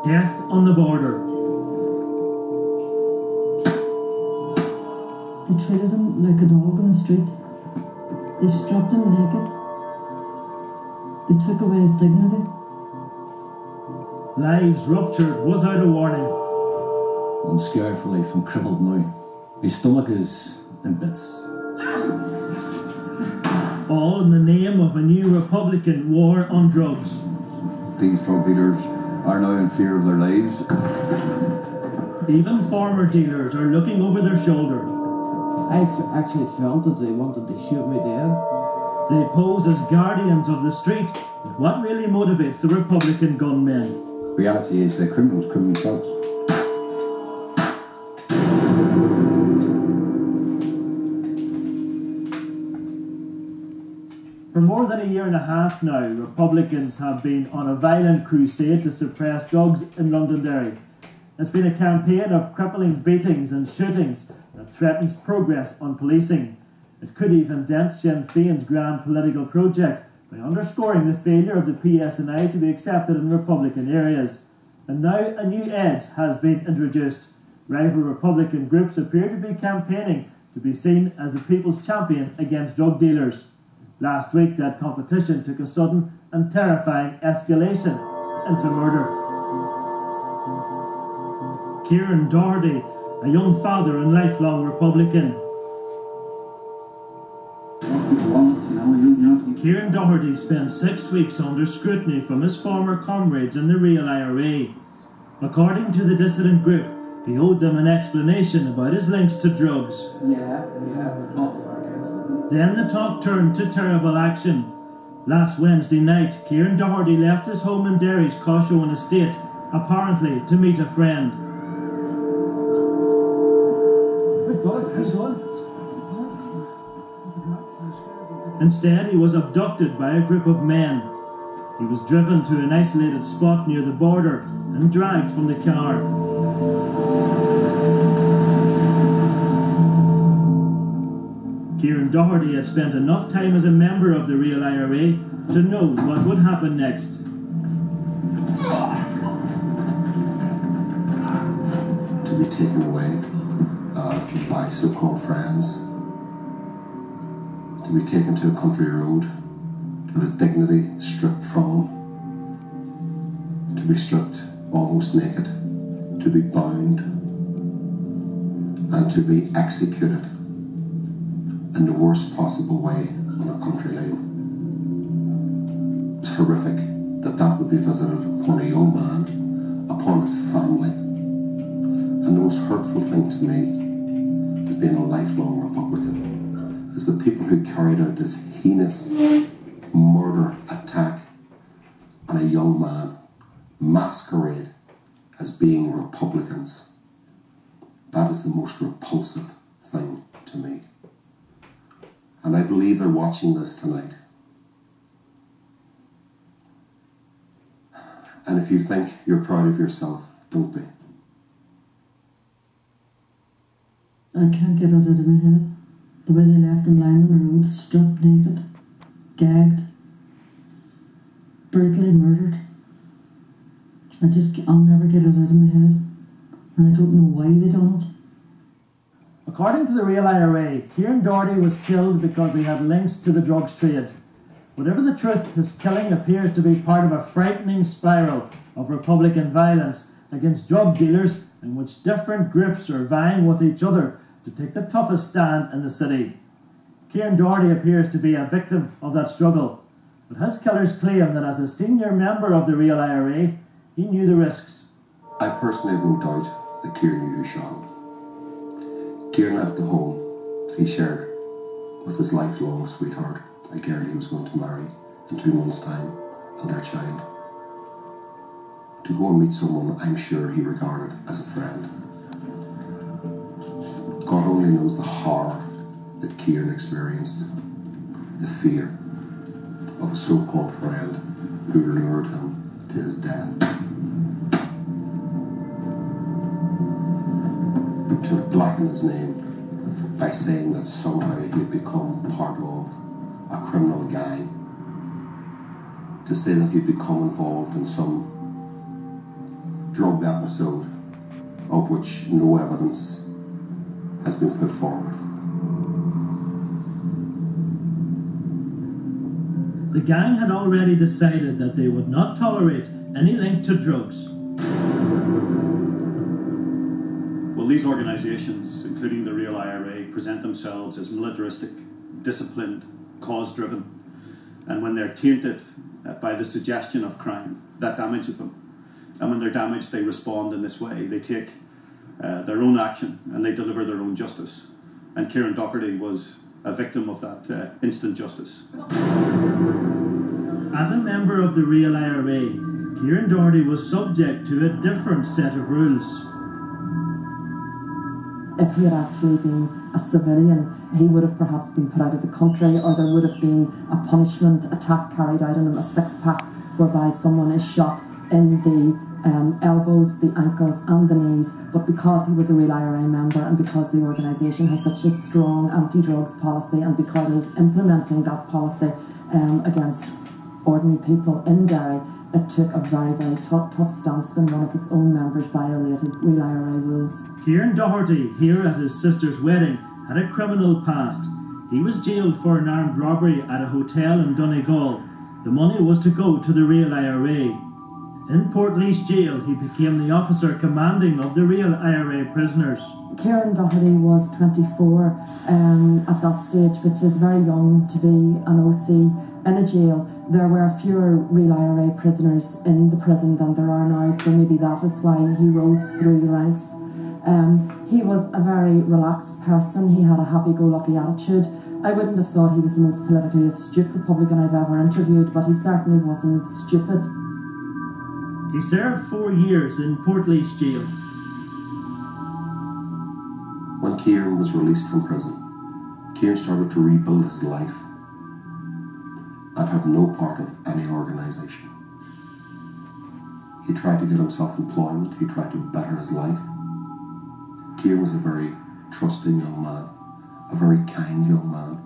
Death on the border. They treated him like a dog in the street. They stripped him naked. They took away his dignity. Lives ruptured without a warning. I'm scared for life. I'm crippled now. My stomach is in bits. All in the name of a new Republican war on drugs. These drug dealers are now in fear of their lives. Even former dealers are looking over their shoulder. I actually felt that they wanted to shoot me dead. They pose as guardians of the street. But what really motivates the Republican gunmen? Reality is that criminals drugs. For more than a year and a half now, Republicans have been on a violent crusade to suppress drugs in Londonderry. It's been a campaign of crippling beatings and shootings that threatens progress on policing. It could even dent Sinn Féin's grand political project by underscoring the failure of the PSNI to be accepted in Republican areas. And now a new edge has been introduced. Rival Republican groups appear to be campaigning to be seen as the people's champion against drug dealers. Last week that competition took a sudden and terrifying escalation into murder. Kieran Doherty, a young father and lifelong Republican. Kieran Doherty spent 6 weeks under scrutiny from his former comrades in the real IRA. According to the dissident group, he owed them an explanation about his links to drugs. Then the talk turned to terrible action. Last Wednesday night, Kieran Doherty left his home in Derry's Coshoan estate, apparently to meet a friend. Instead, he was abducted by a group of men. He was driven to an isolated spot near the border and dragged from the car. Kieran Doherty had spent enough time as a member of the real IRA to know what would happen next. To be taken away by so-called friends, to be taken to a country road, to have his dignity stripped from, to be stripped almost naked, to be bound, and to be executed in the worst possible way on a country lane. It's horrific that that would be visited upon a young man, upon his family, and the most hurtful thing to me, as being a lifelong Republican, is the people who carried out this heinous murder attack on a young man masquerade as being Republicans. That is the most repulsive thing to me. And I believe they're watching this tonight. And if you think you're proud of yourself, don't be. I can't get it out of my head. The way they left him lying on the road, stripped naked, gagged, brutally murdered. I'll never get it out of my head. And I don't know why they done it. According to the real IRA, Kieran Doherty was killed because he had links to the drugs trade. Whatever the truth, his killing appears to be part of a frightening spiral of Republican violence against drug dealers in which different groups are vying with each other to take the toughest stand in the city. Kieran Doherty appears to be a victim of that struggle, but his killers claim that as a senior member of the real IRA, he knew the risks. I personally have no doubt that Kieran knew who shot him. Kieran left the home that he shared with his lifelong sweetheart, a girl he was going to marry in 2 months' time, and their child. To go and meet someone I'm sure he regarded as a friend. God only knows the horror that Kieran experienced, the fear of a so-called friend who lured him to his death. To blacken his name by saying that somehow he had become part of a criminal gang, to say that he'd become involved in some drug episode of which no evidence has been put forward. The gang had already decided that they would not tolerate any link to drugs. Well, these organisations, including the real IRA, present themselves as militaristic, disciplined, cause-driven, and when they're tainted by the suggestion of crime, that damages them. And when they're damaged, they respond in this way. They take their own action and they deliver their own justice. And Kieran Doherty was a victim of that instant justice. As a member of the real IRA, Kieran Doherty was subject to a different set of rules. If he had actually been a civilian, he would have perhaps been put out of the country, or there would have been a punishment attack carried out on him, a six-pack, whereby someone is shot in the elbows, the ankles and the knees. But because he was a real IRA member, and because the organisation has such a strong anti-drugs policy, and because it is implementing that policy against ordinary people in Derry, it took a very, very tough stance when one of its own members violated real IRA rules. Kieran Doherty, here at his sister's wedding, had a criminal past. He was jailed for an armed robbery at a hotel in Donegal. The money was to go to the real IRA. In Portlaoise jail, he became the officer commanding of the real IRA prisoners. Kieran Doherty was 24 at that stage, which is very young to be an OC in a jail. There were fewer real IRA prisoners in the prison than there are now, so maybe that is why he rose through the ranks. He was a very relaxed person. He had a happy-go-lucky attitude. I wouldn't have thought he was the most politically astute Republican I've ever interviewed, but he certainly wasn't stupid. He served 4 years in Portlaoise jail. When Kieran was released from prison, Kieran started to rebuild his life and had no part of any organisation. He tried to get himself employment, he tried to better his life. Kieran was a very trusting young man, a very kind young man,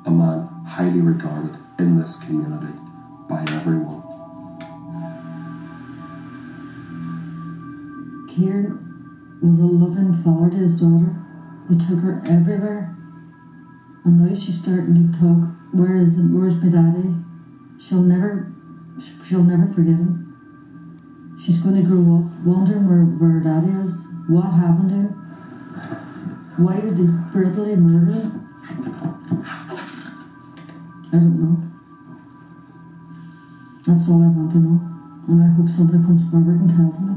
a man highly regarded in this community by everyone. Kieran was a loving father to his daughter. He took her everywhere. And now she's starting to talk, where's my daddy? She'll never forget him. She's going to grow up wondering where her daddy is, what happened to him, why did they brutally murder him? I don't know. That's all I want to know, and I hope somebody comes forward and tells me.